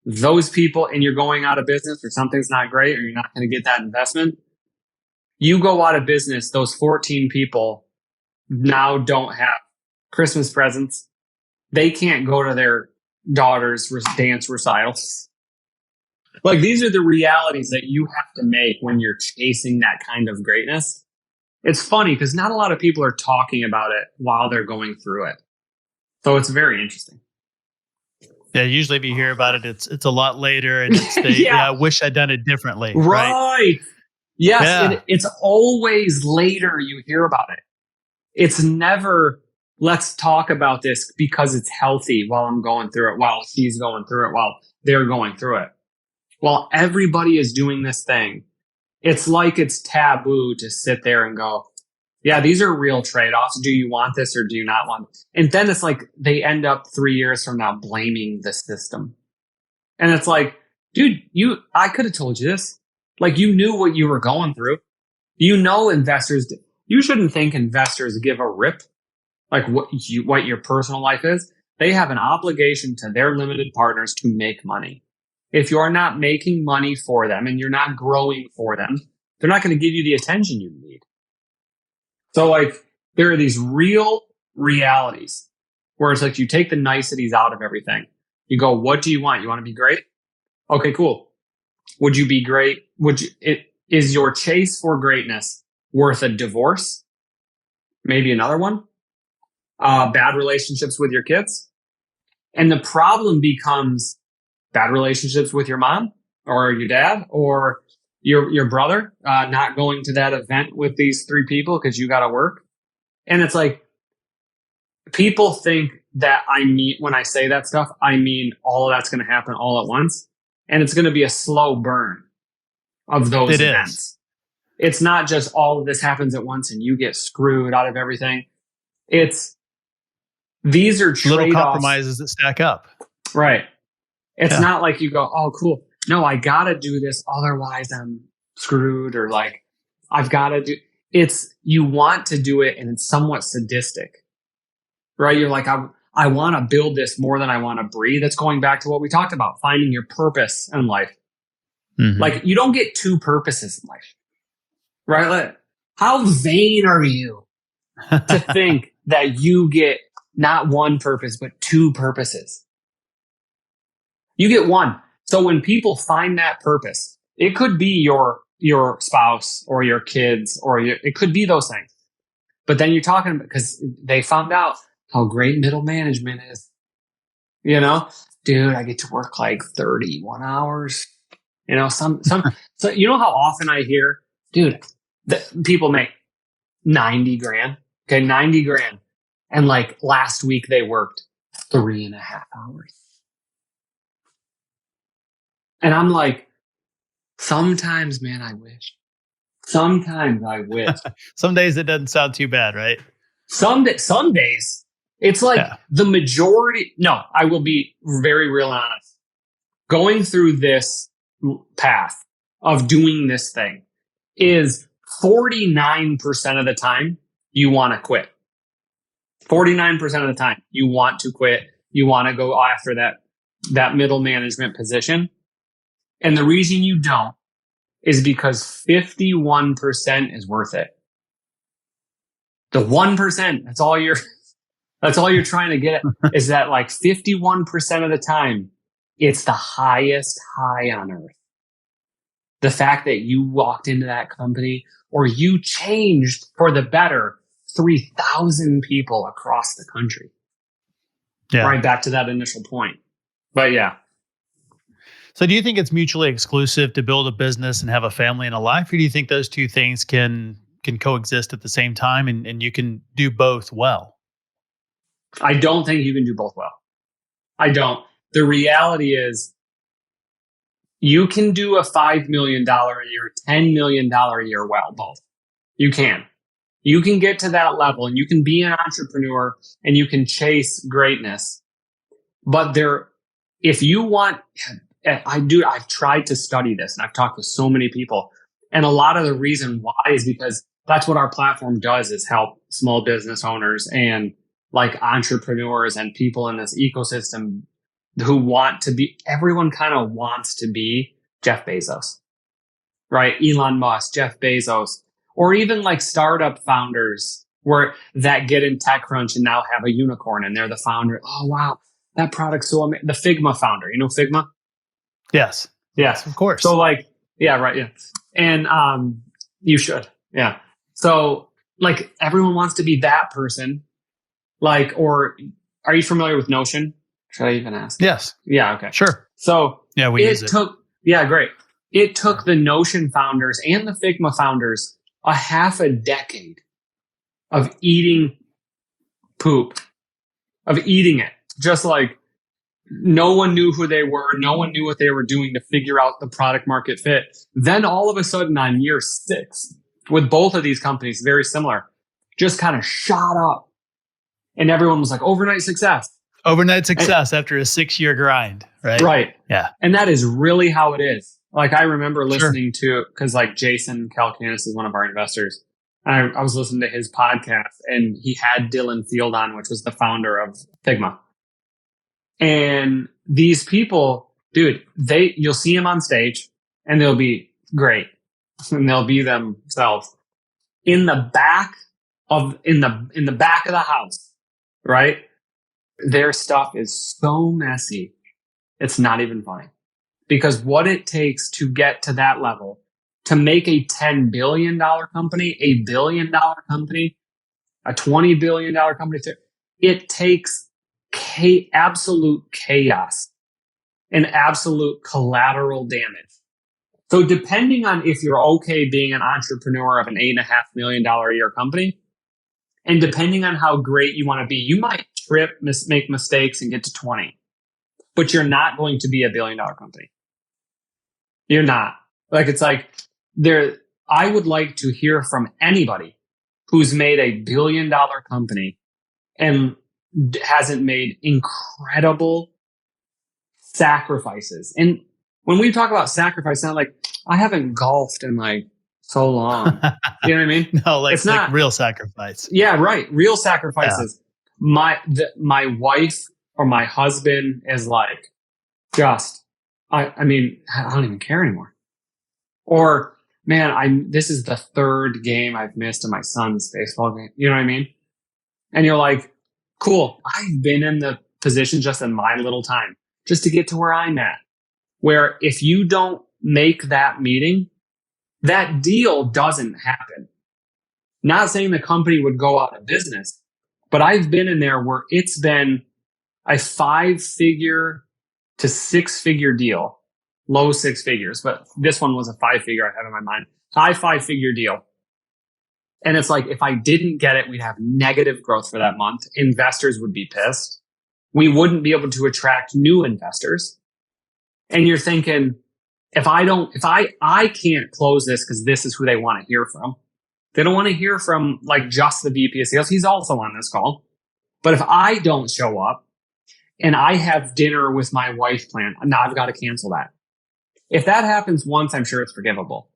Those people, and you're going out of business or something's not great, or you're not going to get that investment. You go out of business, those 14 people now don't have Christmas presents. They can't go to their daughter's dance recitals. Like these are the realities that you have to make when you're chasing that kind of greatness. It's funny because not a lot of people are talking about it while they're going through it. So it's very interesting. Yeah, usually if you hear about it, it's a lot later, and it's I wish I'd done it differently. Right? Yes, yeah. It's always later you hear about it. It's never, let's talk about this because it's healthy while I'm going through it, while she's going through it, while they're going through it. While everybody is doing this thing, it's like it's taboo to sit there and go, yeah, these are real trade-offs. Do you want this or do you not want it? And then it's like they end up 3 years from now blaming the system. And it's like, dude, I could have told you this. Like you knew what you were going through. You know, investors, you shouldn't think investors give a rip like what your personal life is. They have an obligation to their limited partners to make money. If you're not making money for them and you're not growing for them, they're not going to give you the attention you need. So like there are these real realities where it's like you take the niceties out of everything. You go, what do you want? You want to be great? Okay, cool. Would you be great? Is your chase for greatness worth a divorce? Maybe another one? Bad relationships with your kids? And the problem becomes bad relationships with your mom or your dad or your brother, not going to that event with these 3 people because you got to work. And it's like, people think that when I say that stuff, I mean all of that's going to happen all at once. And it's going to be a slow burn of those events. It's not just all of this happens at once and you get screwed out of everything. These are trade-offs. Little compromises that stack up. Right. It's not like you go, oh, cool. No, I got to do this. Otherwise I'm screwed, or like I've got to do you want to do it and it's somewhat sadistic, right? You're like, I I want to build this more than I want to breathe. It's going back to what we talked about, finding your purpose in life. Mm-hmm. Like, you don't get two purposes in life, right? Like, how vain are you to think that you get not one purpose, but two purposes? You get one. So when people find that purpose, it could be your spouse or your kids, or it could be those things. But then you're talking about, because they found out how great middle management is. You know, dude, I get to work like 31 hours. You know, so you know how often I hear, dude, people make 90 grand. Okay, 90 grand. And like last week they worked 3.5 hours. And I'm like, sometimes, man, I wish. Sometimes I wish. Some days it doesn't sound too bad, right? Some days it's like the majority. No, I will be very real and honest. Going through this path of doing this thing is 49% of the time you want to quit. 49% of the time you want to quit. You want to go after that middle management position. And the reason you don't is because 51% is worth it. The 1%, that's all you're trying to get at, is that like 51% of the time, it's the highest high on earth. The fact that you walked into that company or you changed for the better 3,000 people across the country. Yeah. Right back to that initial point. But yeah. So do you think it's mutually exclusive to build a business and have a family and a life? Or do you think those two things can coexist at the same time and you can do both well? I don't think you can do both well. I don't. The reality is you can do a $5 million a year, $10 million a year well, both. You can. You can get to that level and you can be an entrepreneur and you can chase greatness. But if you want, I've tried to study this and I've talked to so many people. And a lot of the reason why is because that's what our platform does, is help small business owners and like entrepreneurs and people in this ecosystem who want to be, everyone kind of wants to be Jeff Bezos, right? Elon Musk, Jeff Bezos, or even like startup founders that get in TechCrunch and now have a unicorn and they're the founder. Oh, wow. That product's so amazing. The Figma founder, you know Figma? Yes. Yes, of course. So like, yeah, right. Yeah. And, you should. Yeah. So like everyone wants to be that person. Like, or are you familiar with Notion? Should I even ask? Yes. Yeah. Okay. Sure. So yeah, we use it. Yeah, great. It took the Notion founders and the Figma founders a half a decade of eating poop, of eating it. Just like no one knew who they were. No one knew what they were doing to figure out the product market fit. Then all of a sudden on year 6, with both of these companies, very similar, just kind of shot up. And everyone was like, overnight success. Overnight success after a 6-year grind, right? Right. Yeah. And that is really how it is. Like I remember listening to, because like Jason Calacanis is one of our investors. And I was listening to his podcast and he had Dylan Field on, which was the founder of Figma. And these people, dude, you'll see them on stage and they'll be great and they'll be themselves. In the back of the house, right? Their stuff is so messy. It's not even funny. Because what it takes to get to that level, to make a $10 billion company, a $1 billion company, a $20 billion company, it takes absolute chaos and absolute collateral damage. So depending on if you're okay being an entrepreneur of an $8.5 million a year company, and depending on how great you want to be, you might trip, make mistakes and get to 20, but you're not going to be a $1 billion company. You're not. Like, it's like I would like to hear from anybody who's made a $1 billion company and hasn't made incredible sacrifices. And when we talk about sacrifice, not like I haven't golfed in like so long. You know what I mean? No, it's not like real sacrifice. Yeah, right. Real sacrifices. Yeah. my wife or my husband is like, my wife or my husband is like, just, I mean, I don't even care anymore. Or, man, this is the third game I've missed in my son's baseball game. You know what I mean? And you're like, cool. I've been in the position just in my little time just to get to where I'm at, where if you don't make that meeting, that deal doesn't happen. Not saying the company would go out of business, but I've been in there where it's been a 5-figure to 6-figure deal, low 6 figures, but this one was a 5-figure I have in my mind, high 5-figure deal. And it's like, if I didn't get it, we'd have negative growth for that month. Investors would be pissed. We wouldn't be able to attract new investors. And you're thinking, if I can't close this because this is who they want to hear from. They don't want to hear from like just the VP of sales. He's also on this call. But if I don't show up and I have dinner with my wife planned, now I've got to cancel that. If that happens once, I'm sure it's forgivable.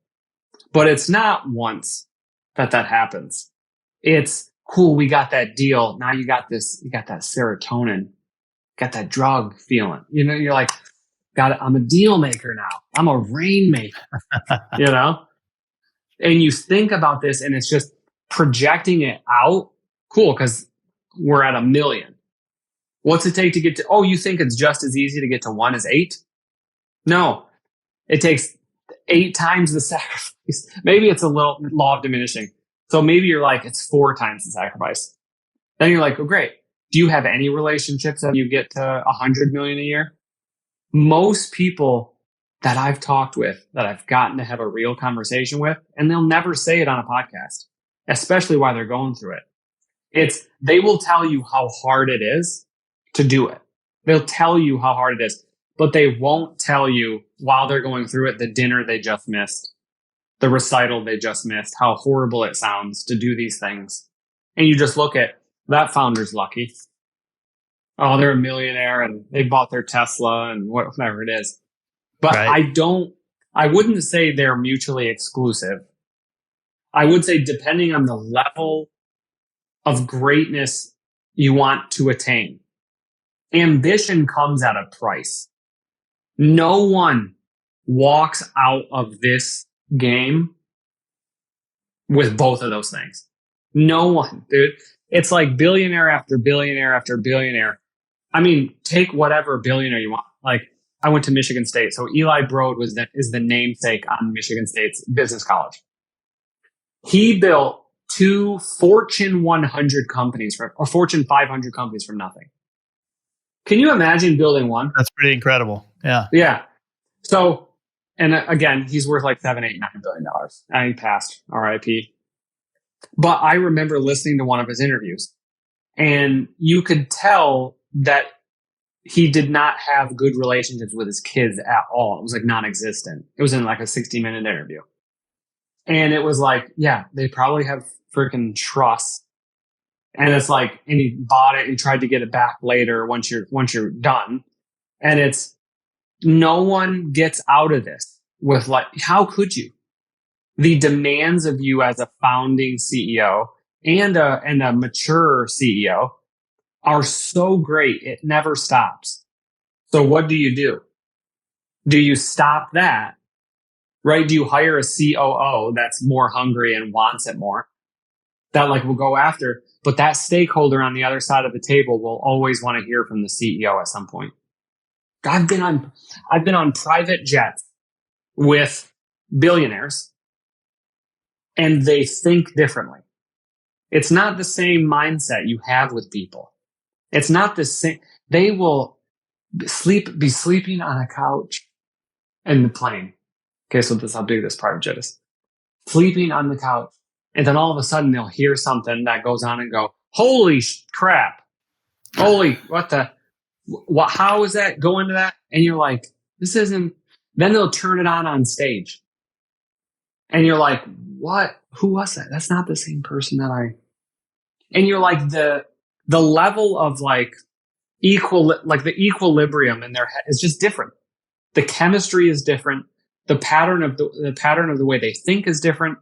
But it's not once that happens. It's cool. We got that deal. Now you got that serotonin, got that drug feeling. You know, you're like, I'm a deal maker now. I'm a rainmaker, you know? And you think about this and it's just projecting it out. Cool. Cause we're at 1 million. What's it take to get to, you think it's just as easy to get to 1 as 8? No, it takes 8 times the sacrifice. Maybe it's a little law of diminishing. So maybe you're like, it's 4 times the sacrifice. Then you're like, oh, great. Do you have any relationships that you get to 100 million a year? Most people that I've talked with, that I've gotten to have a real conversation with, and they'll never say it on a podcast, especially while they're going through it. They will tell you how hard it is to do it. They'll tell you how hard it is, but they won't tell you while they're going through it, the dinner they just missed, the recital they just missed, how horrible it sounds to do these things. And you just look at that founder's lucky. Oh, they're a millionaire and they bought their Tesla and whatever it is. But right. I wouldn't say they're mutually exclusive. I would say depending on the level of greatness you want to attain, ambition comes at a price. No one walks out of this game with both of those things. No one, dude. It's like billionaire after billionaire after billionaire. I mean, take whatever billionaire you want. Like, I went to Michigan State. So Eli Broad is the namesake on Michigan State's business college. He built 2 Fortune 100 companies or Fortune 500 companies from nothing. Can you imagine building one? That's pretty incredible. Yeah. Yeah. So, and again, he's worth like $7, $8, $9 billion. And he passed, RIP. But I remember listening to one of his interviews, and you could tell that he did not have good relationships with his kids at all. It was like non-existent. It was in like a 60-minute interview. And it was like, yeah, they probably have freaking trust. And it's like, and he bought it, he tried to get it back later once you're done. And it's, no one gets out of this with like, how could you? The demands of you as a founding CEO and a mature CEO are so great, it never stops. So what do? Do you stop that? Right? Do you hire a COO that's more hungry and wants it more? That like will go after, but that stakeholder on the other side of the table will always want to hear from the CEO at some point. I've been on private jets with billionaires, and they think differently. It's not the same mindset you have with people. It's not the same. They will be sleeping on a couch in the plane. Okay, so that's how big this private jet is. Sleeping on the couch. And then all of a sudden they'll hear something that goes on and go, holy crap. Holy, how is that going to that? And you're like, this isn't, then they'll turn it on stage. And you're like, what? Who was that? That's not the same person and you're like, the level of like the equilibrium in their head is just different. The chemistry is different. The pattern of the way they think is different.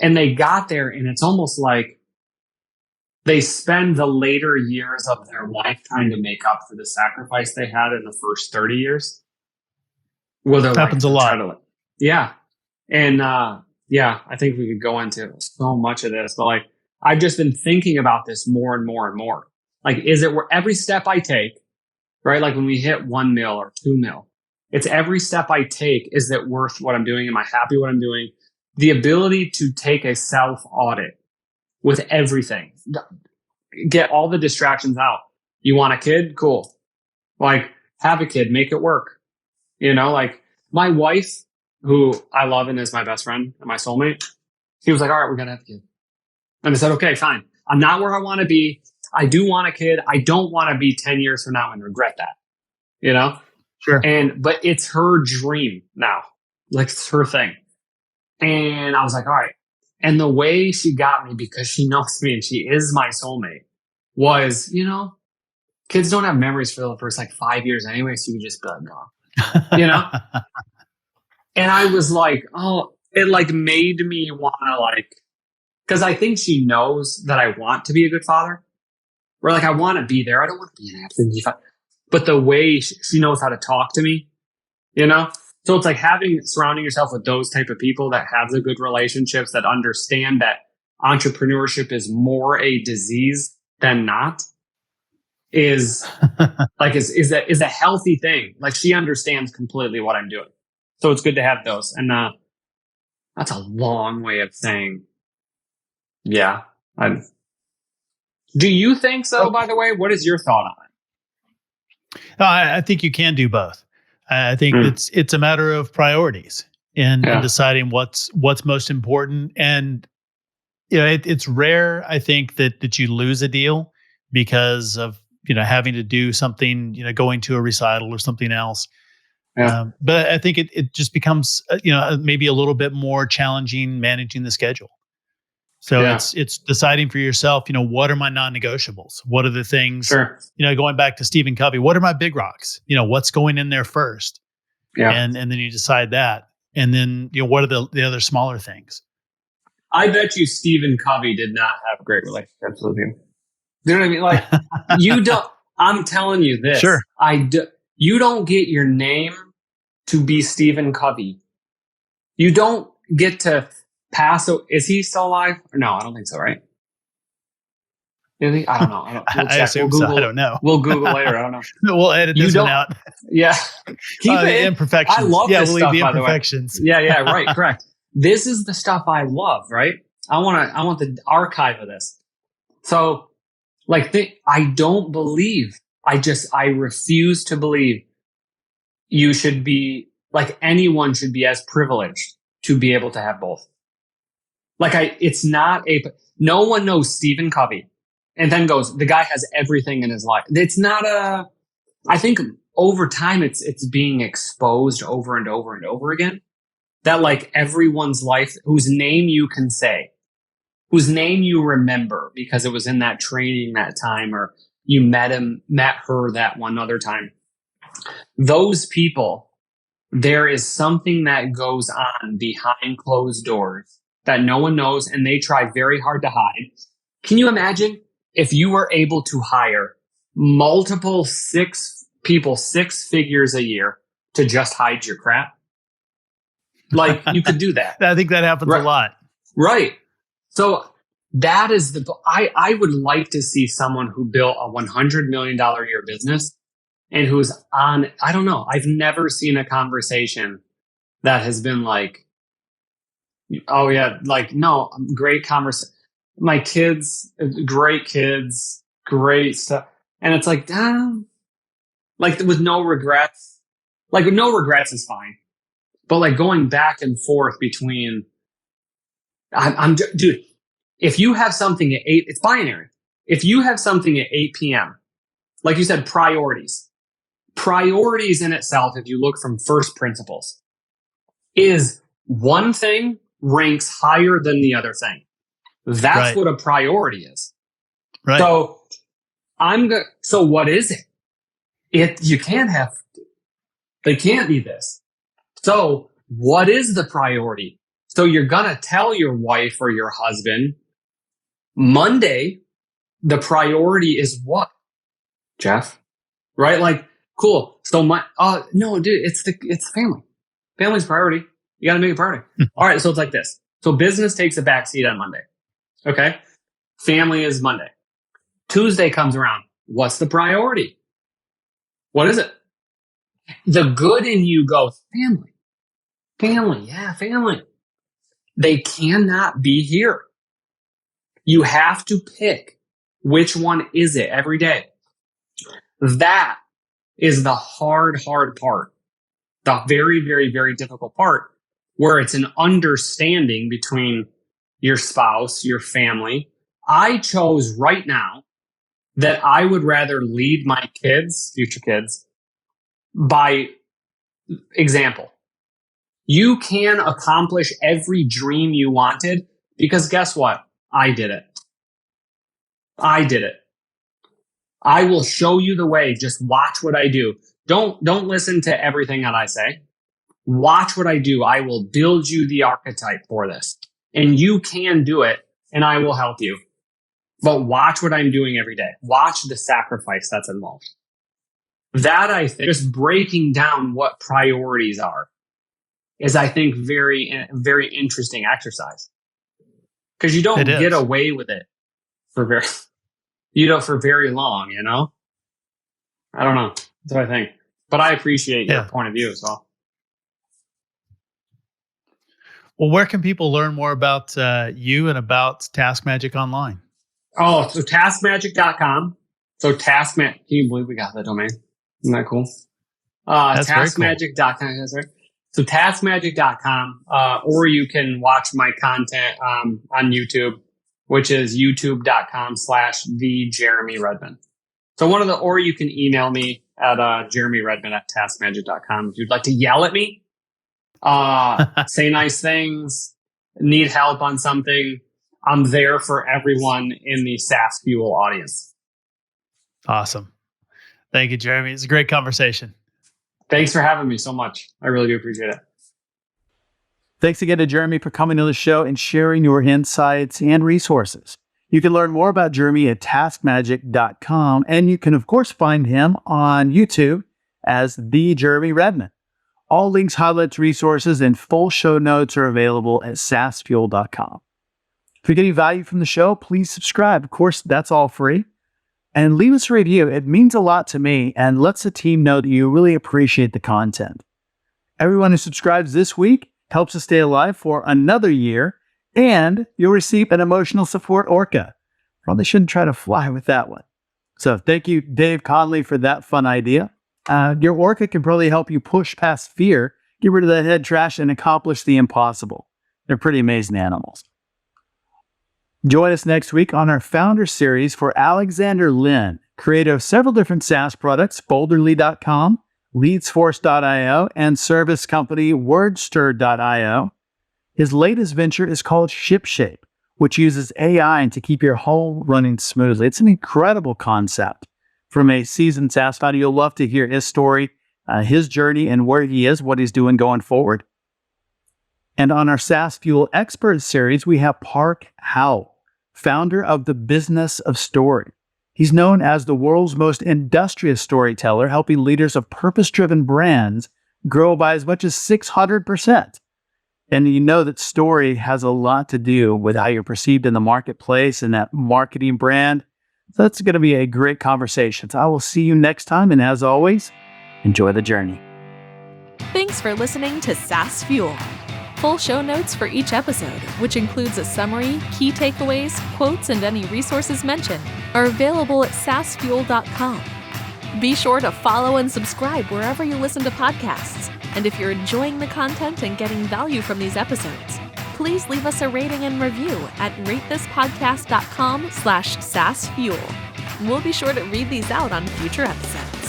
And they got there, and it's almost like they spend the later years of their life trying to make up for the sacrifice they had in the first 30 years. Well, they're happens a lot. Yeah. And I think we could go into so much of this, but like, I've just been thinking about this more and more and more. Like, is it where every step I take, right? Like when we hit 1 mil or 2 mil, it's every step I take. Is it worth what I'm doing? Am I happy what I'm doing? The ability to take a self audit with everything, get all the distractions out. You want a kid? Cool. Like, have a kid, make it work. You know, like my wife, who I love and is my best friend and my soulmate, she was like, all right, we're going to have a kid. And I said, okay, fine. I'm not where I want to be. I do want a kid. I don't want to be 10 years from now and regret that, you know? Sure. But it's her dream now. Like, it's her thing. And I was like, all right. And the way she got me, because she knows me and she is my soulmate, was, you know, kids don't have memories for the first like 5 years anyway. So you just be like, oh, you know? And I was like, oh, it like made me want to like, because I think she knows that I want to be a good father. Or like, I want to be there. I don't want to be an absentee father. But the way she knows how to talk to me, you know? So it's like surrounding yourself with those type of people that have the good relationships, that understand that entrepreneurship is more a disease than not, is like, is a healthy thing. Like, she understands completely what I'm doing. So it's good to have those. And that's a long way of saying, yeah. Do you think so, by the way? What is your thought on it? No, I think you can do both. I think it's a matter of priorities and deciding what's most important. And you know, it's rare, I think, that you lose a deal because of, you know, having to do something, you know, going to a recital or something else. Yeah. But I think it just becomes, you know, maybe a little bit more challenging managing the schedule. So it's deciding for yourself, you know, what are my non-negotiables? What are the things, you know, going back to Stephen Covey, what are my big rocks? You know, what's going in there first? Yeah. And then you decide that. And then, you know, what are the other smaller things? I bet you Stephen Covey did not have great relationships with him. You know what I mean? Like, you don't, I'm telling you this. Sure. You don't get your name to be Stephen Covey. You don't get to pass. Is he still alive? No, I don't think so, right? I don't know. We'll check. I assume so. I don't know. We'll Google later. I don't know. We'll edit this one out. Yeah. Keep the imperfections. I love this we'll stuff, leave the by the way. imperfections. Yeah, right, correct. This is the stuff I love, right? I want the archive of this. So, like, I don't believe, I refuse to believe you should be, like, anyone should be as privileged to be able to have both. Like, no one knows Stephen Covey and then goes, the guy has everything in his life. It's not I think over time it's being exposed over and over and over again, that like everyone's life, whose name you can say, whose name you remember because it was in that training that time, or you met her that one other time. Those people, there is something that goes on behind closed doors that no one knows, and they try very hard to hide. Can you imagine if you were able to hire multiple 6 figures a year to just hide your crap? Like, you could do that. I think that happens a lot. Right. So that is I would like to see someone who built a $100 million a year business and who's on, I don't know. I've never seen a conversation that has been like, oh yeah, like, no, great conversation. My kids, great stuff. And it's like, like with no regrets. Like, with no regrets is fine. But like going back and forth between, dude, if you have something at 8, it's binary. If you have something at 8 p.m., like you said, priorities in itself, if you look from first principles, is one thing ranks higher than the other thing. That's what a priority is. Right. So so what is it? They can't be this. So what is the priority? So you're going to tell your wife or your husband, Monday, the priority is what, Jeff? Right? Like, cool. So no, dude, it's the family. Family's priority. You got to make it a priority. All right. So it's like this. So business takes a backseat on Monday. Okay. Family is Monday. Tuesday comes around. What's the priority? What is it? The good in you goes, family. Family. Yeah, family. They cannot be here. You have to pick which one is it every day. That is the hard part. The very, very, very difficult part, where it's an understanding between your spouse, your family. I chose right now that I would rather lead my kids, future kids, by example. You can accomplish every dream you wanted because guess what? I did it. I will show you the way. Just watch what I do. Don't listen to everything that I say. Watch what I do. I will build you the archetype for this. And you can do it, and I will help you. But watch what I'm doing every day. Watch the sacrifice that's involved. That, I think, just breaking down what priorities are is, I think, very, very interesting exercise. Because you don't get away with it for very long, you know? I don't know. That's what I think. But I appreciate your point of view as well. Well, where can people learn more about you and about Taskmagic online? Oh, so taskmagic.com. So can you believe we got that domain? Isn't that cool? Taskmagic.com. Cool. That's right. So taskmagic.com, or you can watch my content on YouTube, which is youtube.com/the Jeremy Redman. So or you can email me at jeremyredman@taskmagic.com if you'd like to yell at me, say nice things, need help on something. I'm there for everyone in the SaaS Fuel audience. Awesome. Thank you, Jeremy. It's a great conversation. Thanks for having me so much. I really do appreciate it. Thanks again to Jeremy for coming to the show and sharing your insights and resources. You can learn more about Jeremy at taskmagic.com, and you can, of course, find him on YouTube as The Jeremy Redman. All links, highlights, resources, and full show notes are available at saasfuel.com. If you're getting value from the show, please subscribe. Of course, that's all free. And leave us a review. It means a lot to me and lets the team know that you really appreciate the content. Everyone who subscribes this week helps us stay alive for another year, and you'll receive an emotional support Orca. Probably shouldn't try to fly with that one. So thank you, Dave Conley, for that fun idea. Your Orca can probably help you push past fear, get rid of that head trash, and accomplish the impossible. They're pretty amazing animals. Join us next week on our Founder Series for Alexander Lin, creator of several different SaaS products, Boulderly.com, Leadsforce.io, and service company Wordster.io. His latest venture is called ShipShape, which uses AI to keep your home running smoothly. It's an incredible concept. From a seasoned SaaS founder, you'll love to hear his story, his journey, and where he is, what he's doing going forward. And on our SaaS Fuel Expert Series, we have Park Howell, founder of The Business of Story. He's known as the world's most industrious storyteller, helping leaders of purpose-driven brands grow by as much as 600%. And you know that story has a lot to do with how you're perceived in the marketplace and that marketing brand. So that's going to be a great conversation. So I will see you next time. And as always, enjoy the journey. Thanks for listening to SaaS Fuel. Full show notes for each episode, which includes a summary, key takeaways, quotes, and any resources mentioned, are available at saasfuel.com. Be sure to follow and subscribe wherever you listen to podcasts. And if you're enjoying the content and getting value from these episodes, please leave us a rating and review at ratethispodcast.com/SaaSfuel. We'll be sure to read these out on future episodes.